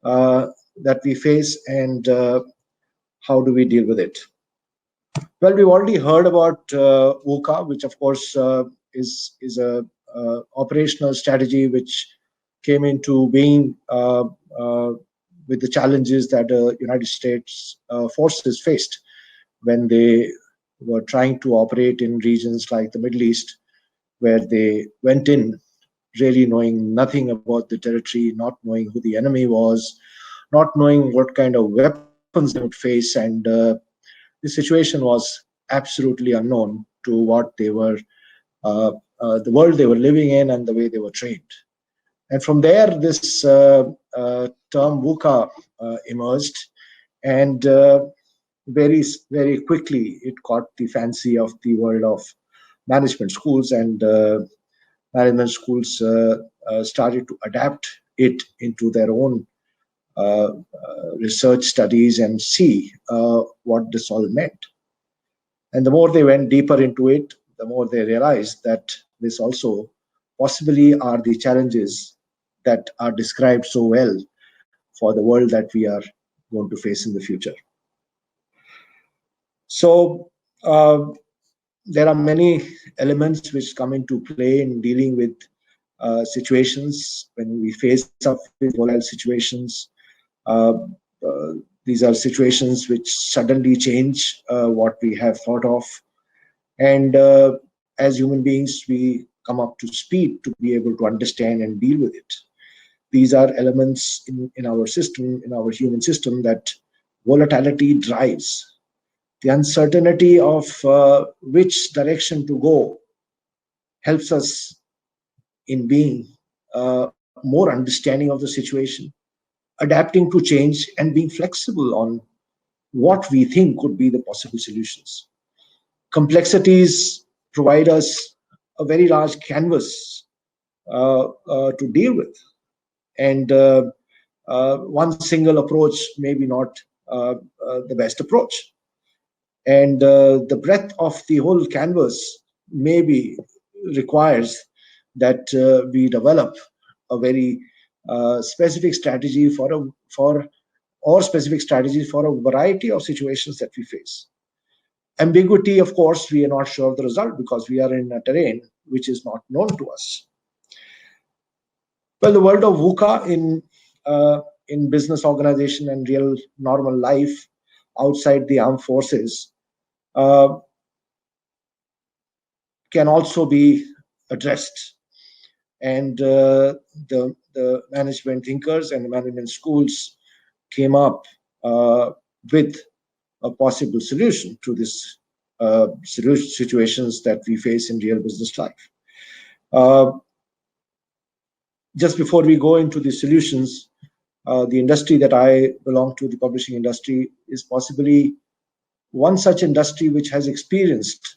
that we face, and how do we deal with it. Well, we've already heard about VUCA, which of course is a operational strategy which came into being with the challenges that United States forces faced when they were trying to operate in regions like the Middle East, where they went in really knowing nothing about the territory, not knowing who the enemy was, not knowing what kind of weapons they would face, and the situation was absolutely unknown to what they were, the world they were living in, and the way they were trained. And from there, this term VUCA emerged, and very quickly it caught the fancy of the world of management schools, and management schools started to adapt it into their own research studies and see what this all meant. And the more they went deeper into it, the more they realized that this also possibly are the challenges that are described so well for the world that we are going to face in the future. So there are many elements which come into play in dealing with situations when we face up with volatile situations. These are situations which suddenly change what we have thought of. And as human beings, we come up to speed to be able to understand and deal with it. These are elements in our system, in our human system, that volatility drives. The uncertainty of which direction to go helps us in being more understanding of the situation, adapting to change, and being flexible on what we think could be the possible solutions. Complexities provide us a very large canvas to deal with, and one single approach may be not the best approach. And the breadth of the whole canvas maybe requires that we develop a very specific strategy or specific strategies for a variety of situations that we face. Ambiguity, of course, we are not sure of the result because we are in a terrain which is not known to us. Well, the world of VUCA in business organization and real normal life outside the armed forces can also be addressed. And the management thinkers and the management schools came up with a possible solution to this situations that we face in real business life. Just before we go into the solutions, the industry that I belong to, the publishing industry, is possibly one such industry which has experienced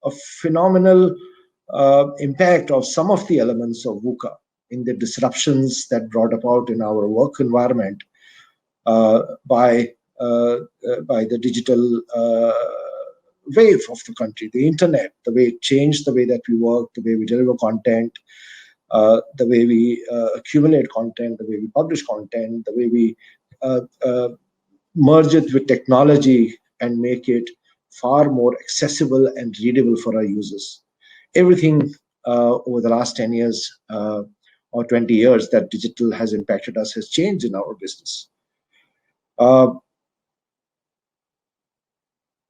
a phenomenal impact of some of the elements of VUCA in the disruptions that brought about in our work environment by the digital wave of the country, the internet, the way it changed the way that we work, the way we deliver content, the way we accumulate content, the way we publish content, the way we merge it with technology and make it far more accessible and readable for our users. Everything over the last 10 years or 20 years that digital has impacted us has changed in our business.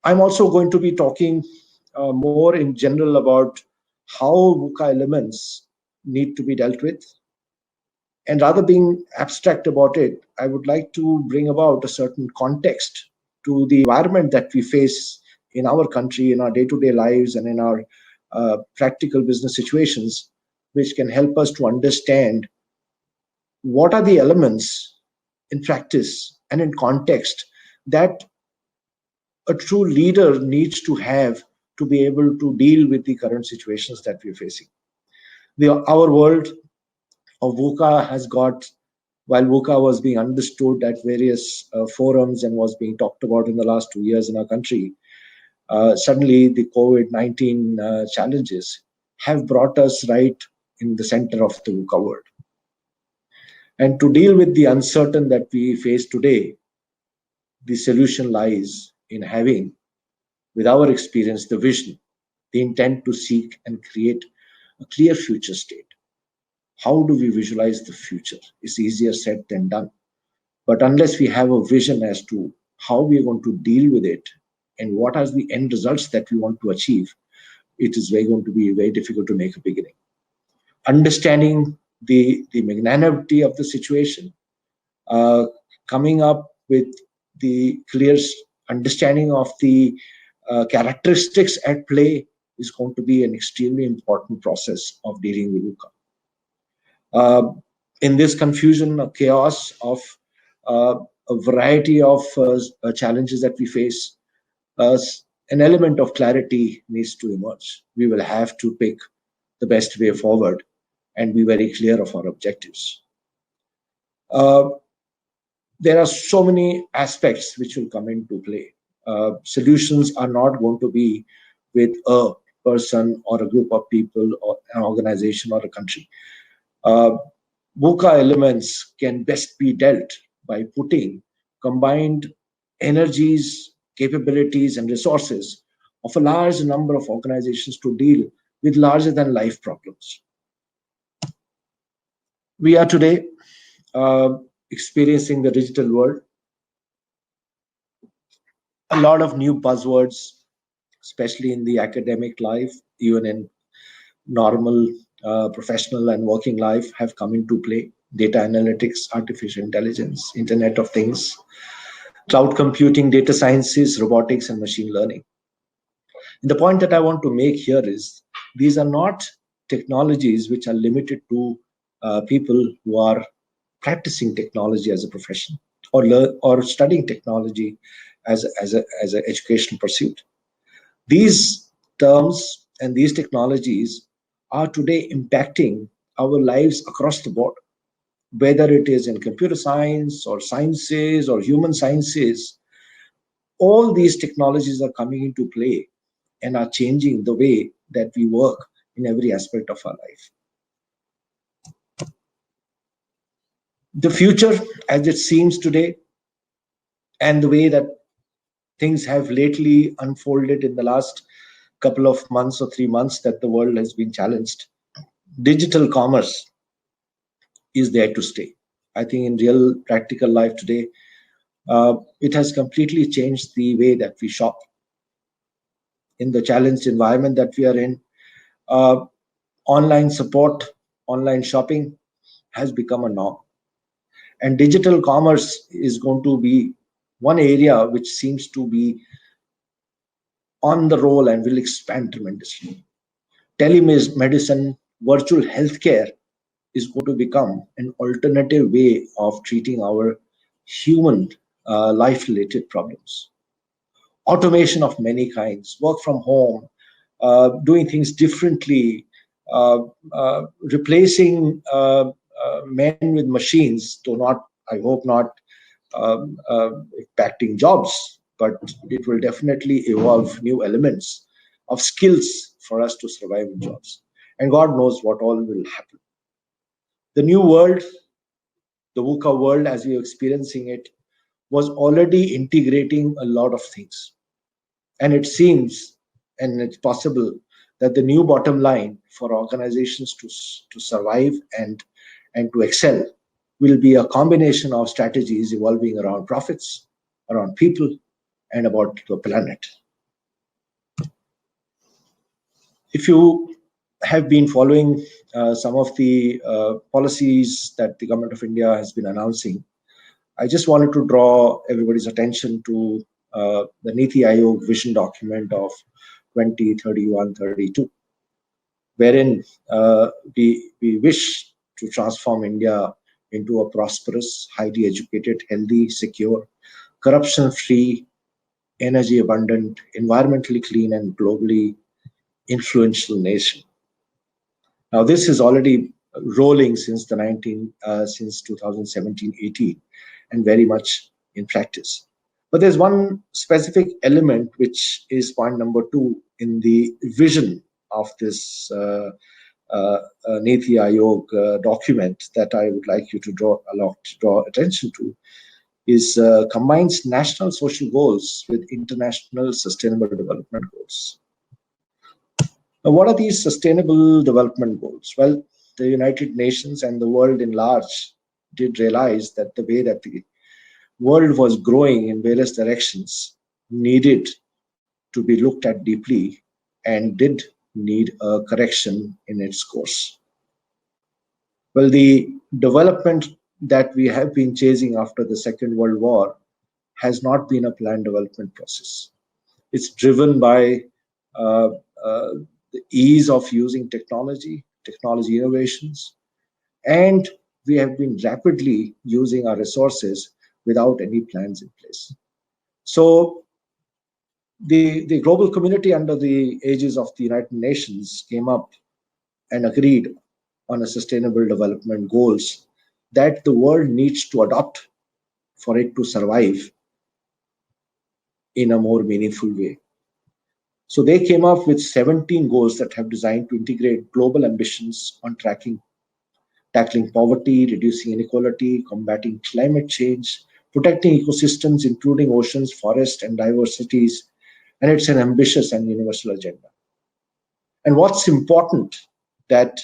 I'm also going to be talking more in general about how VUCA elements need to be dealt with. And rather being abstract about it, I would like to bring about a certain context to the environment that we face in our country, in our day-to-day lives, and in our practical business situations, which can help us to understand what are the elements in practice and in context that a true leader needs to have to be able to deal with the current situations that we're facing. Our world of VUCA has got, while VUCA was being understood at various forums and was being talked about in the last 2 years in our country, suddenly the COVID-19 challenges have brought us right in the center of the VUCA world. And to deal with the uncertain that we face today, the solution lies in having, with our experience, the vision, the intent to seek and create a clear future state. How do we visualize the future? It's easier said than done. But unless we have a vision as to how we are going to deal with it and what are the end results that we want to achieve, it is going to be very difficult to make a beginning. Understanding the magnanimity of the situation coming up with the clear understanding of the characteristics at play is going to be an extremely important process of dealing with VUCA. In this confusion or chaos of a variety of challenges that we face, an element of clarity needs to emerge. We will have to pick the best way forward and be very clear of our objectives. There are so many aspects which will come into play. Solutions are not going to be with a person or a group of people or an organization or a country. VUCA elements can best be dealt by putting combined energies, capabilities, and resources of a large number of organizations to deal with larger than life problems. We are today experiencing the digital world. A lot of new buzzwords, especially in the academic life, even in normal professional and working life, have come into play. Data analytics, artificial intelligence, Internet of Things, cloud computing, data sciences, robotics, and machine learning. And the point that I want to make here is these are not technologies which are limited to people who are practicing technology as a profession or studying technology as an educational pursuit. These terms and these technologies are today impacting our lives across the board, whether it is in computer science or sciences or human sciences. All these technologies are coming into play and are changing the way that we work in every aspect of our life. The future, as it seems today, and the way that things have lately unfolded in the last couple of months or 3 months that the world has been challenged, digital commerce is there to stay. I think in real practical life today, it has completely changed the way that we shop. In the challenged environment that we are in, online support, online shopping has become a norm. And digital commerce is going to be one area which seems to be on the roll and will expand tremendously. Telemedicine, virtual healthcare is going to become an alternative way of treating our human life-related problems. Automation of many kinds, work from home, doing things differently, replacing men with machines, though not, I hope not impacting jobs, but it will definitely evolve new elements of skills for us to survive in jobs. And God knows what all will happen. The new world, the VUCA world as we are experiencing it, was already integrating a lot of things. And it seems, and it's possible, that the new bottom line for organizations to survive and to excel will be a combination of strategies evolving around profits, around people, and about the planet. If you have been following some of the policies that the government of India has been announcing, I just wanted to draw everybody's attention to the Niti Aayog vision document of 2031-32, wherein we wish to transform India into a prosperous, highly educated, healthy, secure, corruption-free, energy-abundant, environmentally clean, and globally influential nation. Now, this is already rolling since 2017-18, and very much in practice. But there's one specific element which is point number 2 in the vision of this Niti Aayog document that I would like you to draw attention to, is combines national social goals with international sustainable development goals. Now, what are these sustainable development goals? Well, the United Nations and the world in large did realize that the way that the world was growing in various directions needed to be looked at deeply and did need a correction in its course. Well, the development that we have been chasing after the Second World War has not been a planned development process. It's driven by uh, the ease of using technology innovations, and we have been rapidly using our resources without any plans in place. So the global community under the aegis of the United Nations came up and agreed on a sustainable development goals that the world needs to adopt for it to survive in a more meaningful way. So they came up with 17 goals that have designed to integrate global ambitions on tackling poverty, reducing inequality, combating climate change, protecting ecosystems, including oceans, forests, and diversities. And it's an ambitious and universal agenda. And what's important that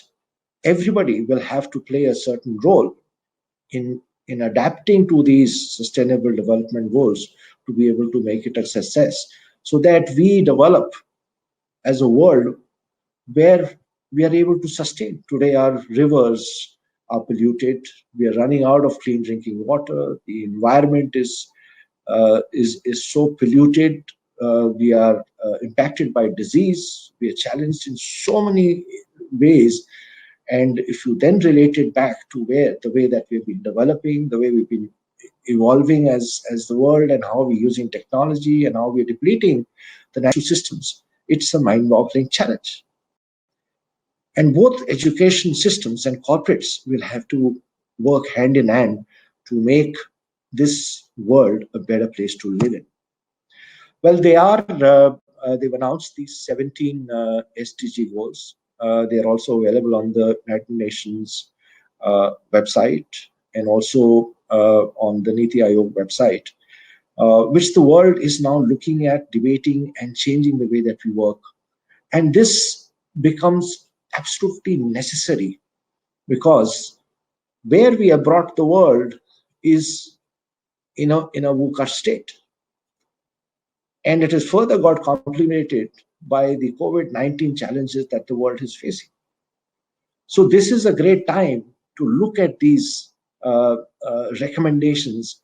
everybody will have to play a certain role in adapting to these sustainable development goals to be able to make it a success, so that we develop as a world where we are able to sustain. Today, our rivers are polluted. We are running out of clean drinking water. The environment is so polluted. We are impacted by disease. We are challenged in so many ways. And if you then relate it back to the way that we've been developing, the way we've been evolving as the world, and how we're using technology and how we're depleting the natural systems, it's a mind-boggling challenge. And both education systems and corporates will have to work hand in hand to make this world a better place to live in. Well, they've announced these 17 SDG goals. They are also available on the United Nations website, and also on the Niti Aayog website, which the world is now looking at, debating, and changing the way that we work. And this becomes absolutely necessary, because where we have brought the world is in a VUCA state. And it has further got complicated by the COVID-19 challenges that the world is facing. So this is a great time to look at these recommendations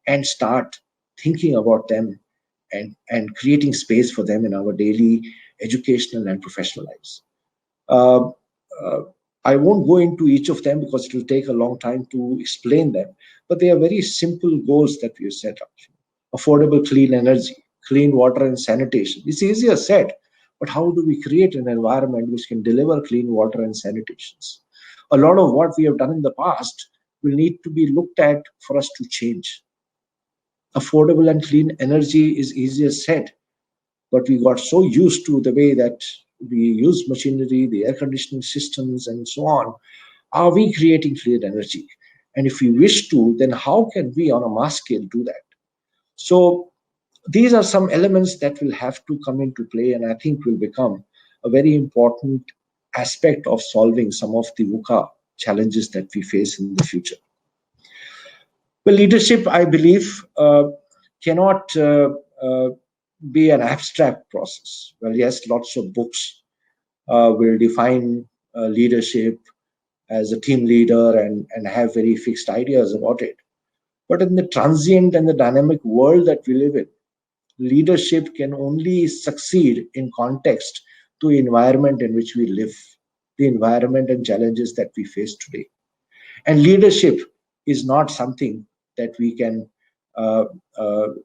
and start thinking about them and creating space for them in our daily educational and professional lives. I won't go into each of them because it will take a long time to explain them, but they are very simple goals that we have set up. Affordable clean energy, clean water and sanitation. It's easier said, but how do we create an environment which can deliver clean water and sanitation? A lot of what we have done in the past will need to be looked at for us to change. Affordable and clean energy is easier said, but we got so used to the way that we use machinery, the air conditioning systems, and so on. Are we creating clean energy? And if we wish to, then how can we on a mass scale do that? So these are some elements that will have to come into play, and I think will become a very important aspect of solving some of the VUCA challenges that we face in the future. Well, leadership, I believe, cannot be an abstract process. Well, yes, lots of books will define leadership as a team leader and have very fixed ideas about it. But in the transient and the dynamic world that we live in, leadership can only succeed in context to the environment in which we live, the environment and challenges that we face today. And leadership is not something that we can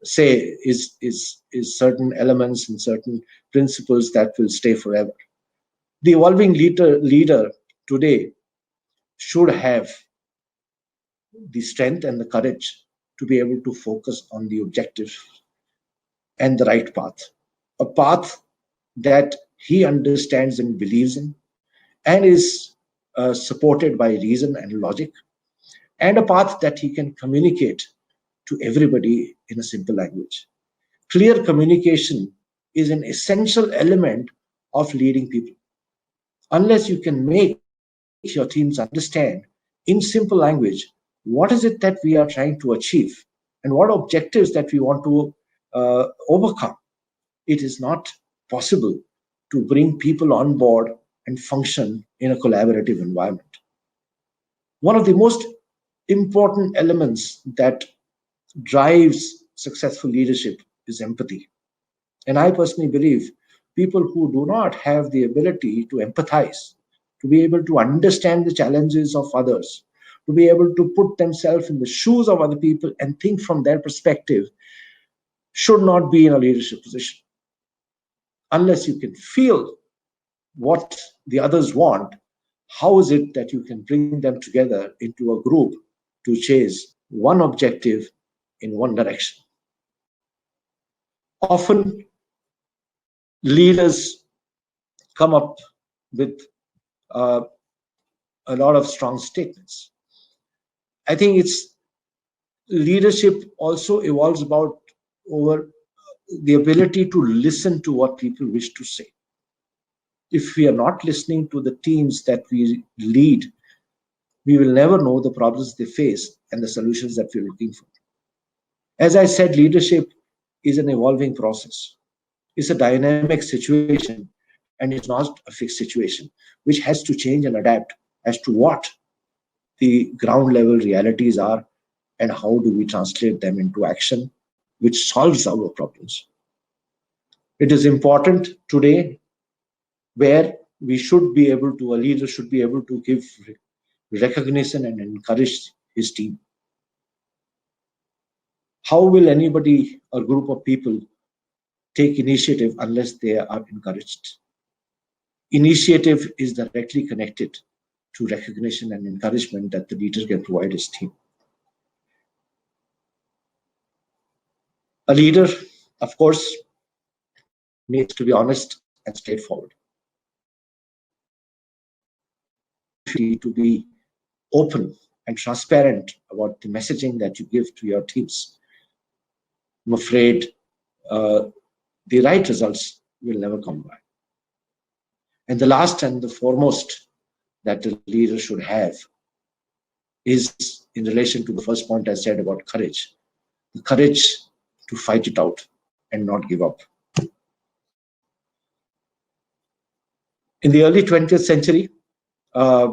say is certain elements and certain principles that will stay forever. The evolving leader today should have the strength and the courage to be able to focus on the objective and the right path, a path that he understands and believes in, and is supported by reason and logic, and a path that he can communicate to everybody in a simple language. Clear communication is an essential element of leading people. Unless you can make your teams understand in simple language what is it that we are trying to achieve and what objectives that we want to overcome, it is not possible to bring people on board and function in a collaborative environment. One of the most important elements that drives successful leadership is empathy. And I personally believe people who do not have the ability to empathize, to be able to understand the challenges of others, to be able to put themselves in the shoes of other people and think from their perspective, should not be in a leadership position. Unless you can feel what the others want, how is it that you can bring them together into a group to chase one objective in one direction? Often, leaders come up with a lot of strong statements. I think leadership also evolves about over the ability to listen to what people wish to say. If we are not listening to the teams that we lead, we will never know the problems they face and the solutions that we're looking for. As I said, leadership is an evolving process. It's a dynamic situation, and it's not a fixed situation, which has to change and adapt as to what the ground level realities are and how do we translate them into action, which solves our problems. It is important today where we should be able to, a leader should be able to give recognition and encourage his team. How will anybody or group of people take initiative unless they are encouraged? Initiative is directly connected to recognition and encouragement that the leader can provide his team. A leader, of course, needs to be honest and straightforward. To be open and transparent about the messaging that you give to your teams. I'm afraid the right results will never come by. And the last and the foremost that the leader should have is in relation to the first point I said about courage. The courage to fight it out and not give up. In the early 20th century, a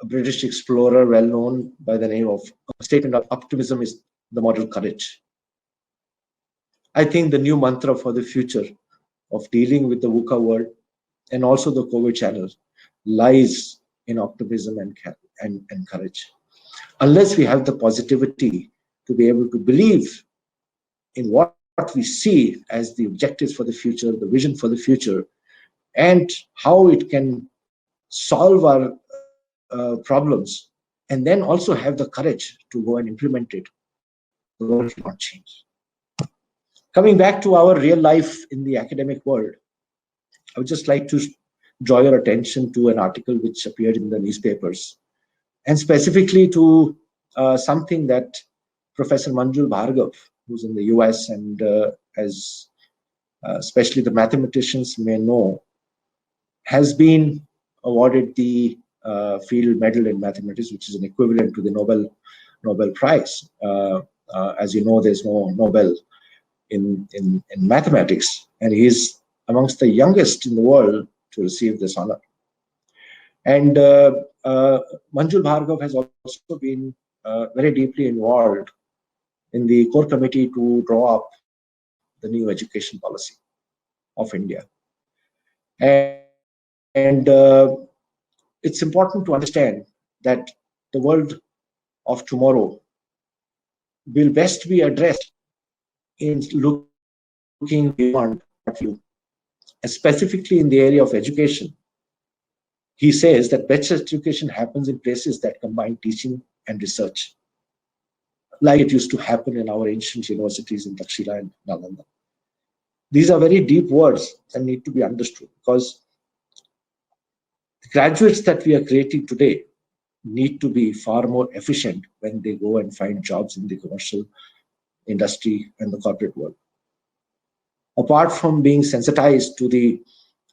British explorer well known by the name of statement of optimism is the model courage. I think the new mantra for the future of dealing with the Vuca world and also the COVID challenge lies in optimism and courage. Unless we have the positivity to be able to believe in what we see as the objectives for the future, the vision for the future, and how it can solve our problems, and then also have the courage to go and implement it, the world will not change. Coming back to our real life in the academic world, I would just like to draw your attention to an article which appeared in the newspapers, and specifically to something that Professor Manjul Bhargav, who's in the US, and as especially the mathematicians may know, has been awarded the Field Medal in Mathematics, which is an equivalent to the Nobel Prize. As you know, there's no Nobel in mathematics, and he's amongst the youngest in the world to receive this honor. And Manjul Bhargav has also been very deeply involved in the core committee to draw up the new education policy of India. And it's important to understand that the world of tomorrow will best be addressed in looking beyond you, and specifically in the area of education. He says that better education happens in places that combine teaching and research, like it used to happen in our ancient universities in Takshila and Nalanda. These are very deep words that need to be understood, because the graduates that we are creating today need to be far more efficient when they go and find jobs in the commercial industry and the corporate world. Apart from being sensitized to the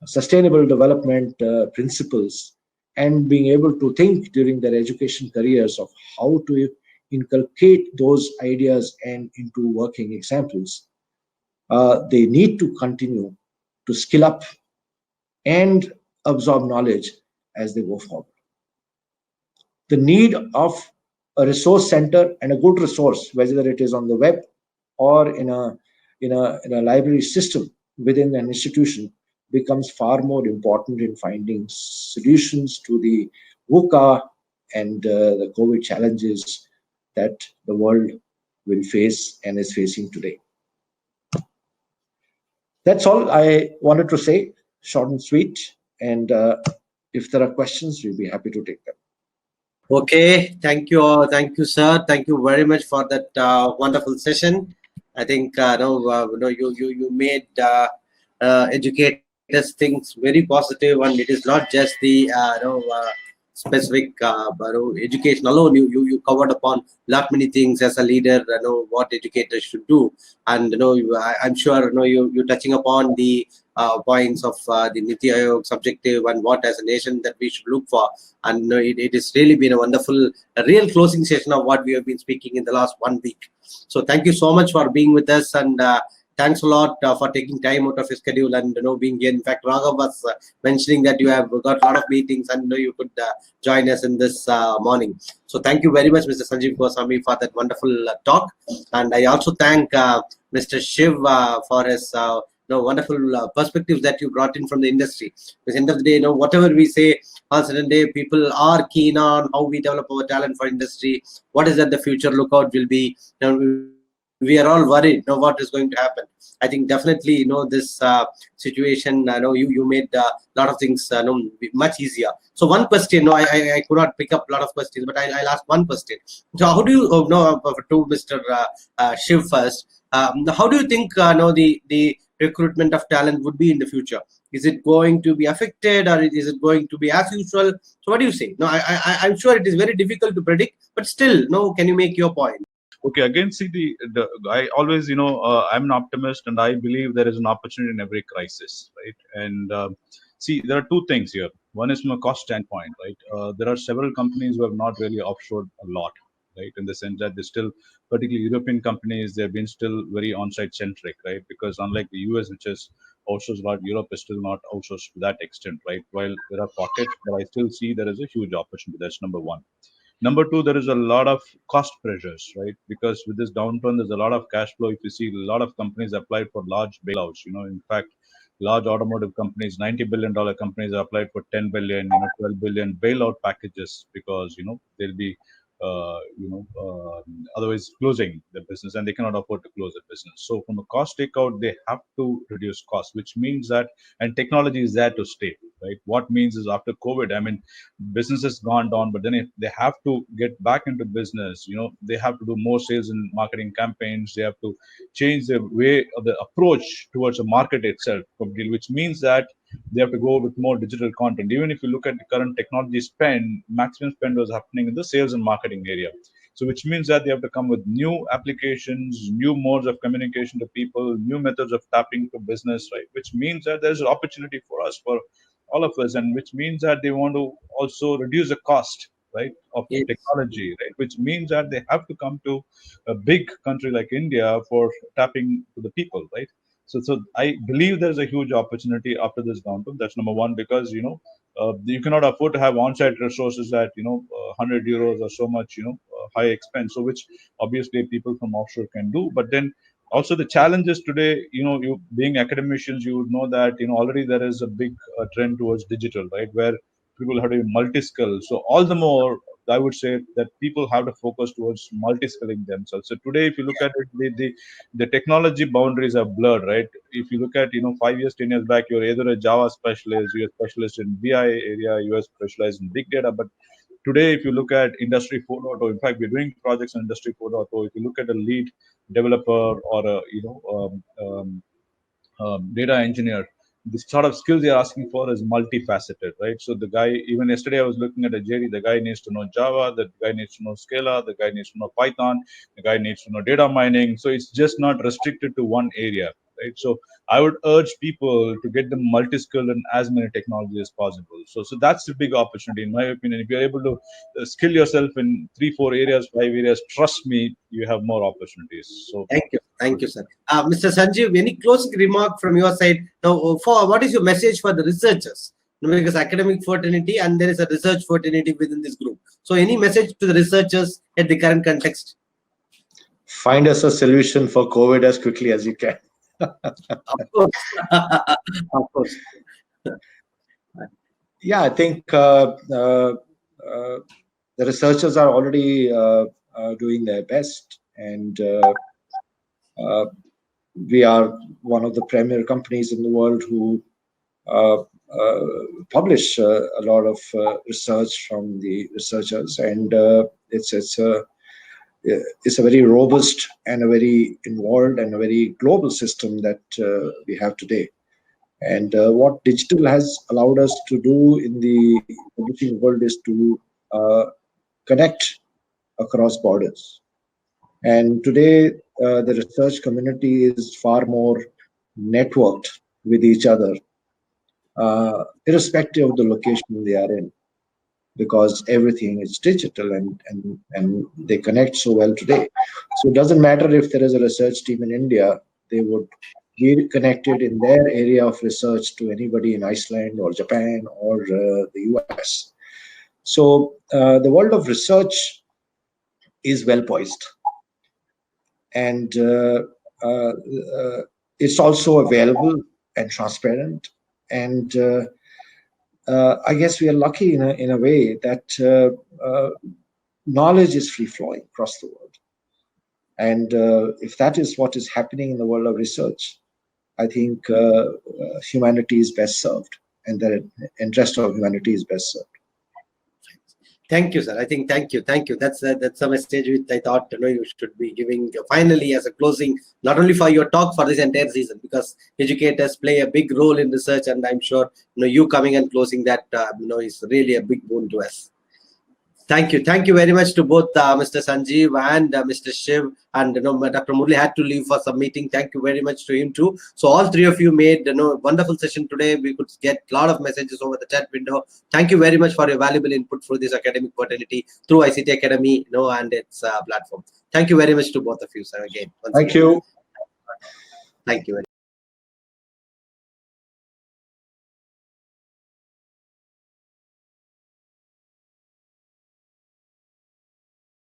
sustainable development principles and being able to think during their education careers of how to inculcate those ideas and into working examples, they need to continue to skill up and absorb knowledge as they go forward. The need of a resource center and a good resource, whether it is on the web or in a library system within an institution, becomes far more important in finding solutions to the VUCA and the COVID challenges that the world will face and is facing today. That's all I wanted to say, short and sweet. And if there are questions, we'll be happy to take them. Okay, thank you, sir. Thank you very much for that wonderful session. I think you made educators things very positive, and it is not just the specific education alone. You covered upon lot many things as a leader. What educators should do, and I'm sure you're touching upon the points of the Niti Aayog subjective and what as a nation that we should look for. And it has really been a wonderful, a real closing session of what we have been speaking in the last 1 week. So thank you so much for being with us, and thanks a lot for taking time out of your schedule and being here. In fact, Raghav was mentioning that you have got a lot of meetings and you could join us in this morning. So thank you very much, Mr. Sanjiv Goswami, for that wonderful talk. And I also thank Mr. Shiv for his wonderful perspectives that you brought in from the industry. Because end of the day, whatever we say on certain day, people are keen on how we develop our talent for industry. What is that the future lookout will be? We are all worried. What is going to happen? I think definitely, this situation. You made a lot of things much easier. So one question, I could not pick up a lot of questions, but I'll ask one question. So how do you to Mr. Shiv first? How do you think the recruitment of talent would be in the future? Is it going to be affected, or is it going to be as usual? So what do you say? I'm sure it is very difficult to predict, but still, can you make your point? Okay, again, see I always, I'm an optimist, and I believe there is an opportunity in every crisis, right? And see, there are two things here. One is from a cost standpoint, right? There are several companies who have not really offshored a lot, right? In the sense that they still, particularly European companies, they've been still very on-site centric, right? Because unlike the US, which is outsourced a lot, Europe is still not outsourced to that extent, right? While there are pockets, but I still see there is a huge opportunity. That's number one. Number two, there is a lot of cost pressures, right? Because with this downturn, there's a lot of cash flow. If you see, a lot of companies applied for large bailouts. In fact, large automotive companies, $90 billion companies, are applied for 10 billion, 12 billion bailout packages because they'll be otherwise closing the business, and they cannot afford to close the business. So from a cost takeout, they have to reduce costs, which means that, and technology is there to stay, right? What means is after COVID, I mean, business has gone down, but then if they have to get back into business, they have to do more sales and marketing campaigns. They have to change the way of the approach towards the market itself, which means that they have to go with more digital content. Even if you look at the current technology spend, maximum spend was happening in the sales and marketing area. So which means that they have to come with new applications, new modes of communication to people, new methods of tapping to business, right? Which means that there's an opportunity for us, for all of us, and which means that they want to also reduce the cost, right, of Yes. technology, right? Which means that they have to come to a big country like India for tapping to the people, right? So I believe there's a huge opportunity after this downturn. That's number one, because you cannot afford to have on-site resources at 100 euros or so much high expense. So which obviously people from offshore can do. But then also the challenges today, you being academicians, you would know that already there is a big trend towards digital, right, where people have to be multi-skill. So all the more, I would say that people have to focus towards multi-skilling themselves. So today, if you look at it, the technology boundaries are blurred, right? If you look at 5 years, 10 years back, you're either a Java specialist, you're a specialist in BI area, you're specialized in big data. But today, if you look at Industry 4.0, in fact, we're doing projects in Industry 4.0. If you look at a lead developer or a data engineer, the sort of skills they're asking for is multifaceted, right? So the guy, even yesterday I was looking at a JD, the guy needs to know Java, the guy needs to know Scala, the guy needs to know Python, the guy needs to know data mining. So it's just not restricted to one area, right? So I would urge people to get them multi-skilled in as many technologies as possible. So that's the big opportunity, in my opinion. If you're able to skill yourself in 3, 4 areas, 5 areas, trust me, you have more opportunities. So Thank you, sir. Mr. Sanjiv, any closing remark from your side? Now, for what is your message for the researchers? because academic fraternity and there is a research fraternity within this group. So any message to the researchers at the current context? Find us a solution for COVID as quickly as you can. Of course. Of course. Yeah, I think the researchers are already doing their best, and we are one of the premier companies in the world who publish a lot of research from the researchers, and it's a very robust and a very involved and a very global system that we have today. And what digital has allowed us to do in the publishing world is to connect across borders. And today, the research community is far more networked with each other, irrespective of the location they are in, because everything is digital and they connect so well today. So it doesn't matter if there is a research team in India, they would be connected in their area of research to anybody in Iceland or Japan or the US. So the world of research is well poised, and it's also available and transparent. And I guess we are lucky in a way that knowledge is free flowing across the world. And if that is what is happening in the world of research, I think humanity is best served, and the interest of humanity is best served. Thank you, sir. I think thank you. That's a message which I thought you should be giving finally as a closing, not only for your talk for this entire season, because educators play a big role in research, and I'm sure you coming and closing that is really a big boon to us. Thank you very much to both Mr. Sanjiv and Mr. Shiv, and Dr. Murali had to leave for some meeting. Thank you very much to him too. So all three of you made wonderful session today. We could get a lot of messages over the chat window. Thank you very much for your valuable input through this academic fraternity, through ICT Academy, and its platform. Thank you very much to both of you, sir. Again, Thank you. Thank you.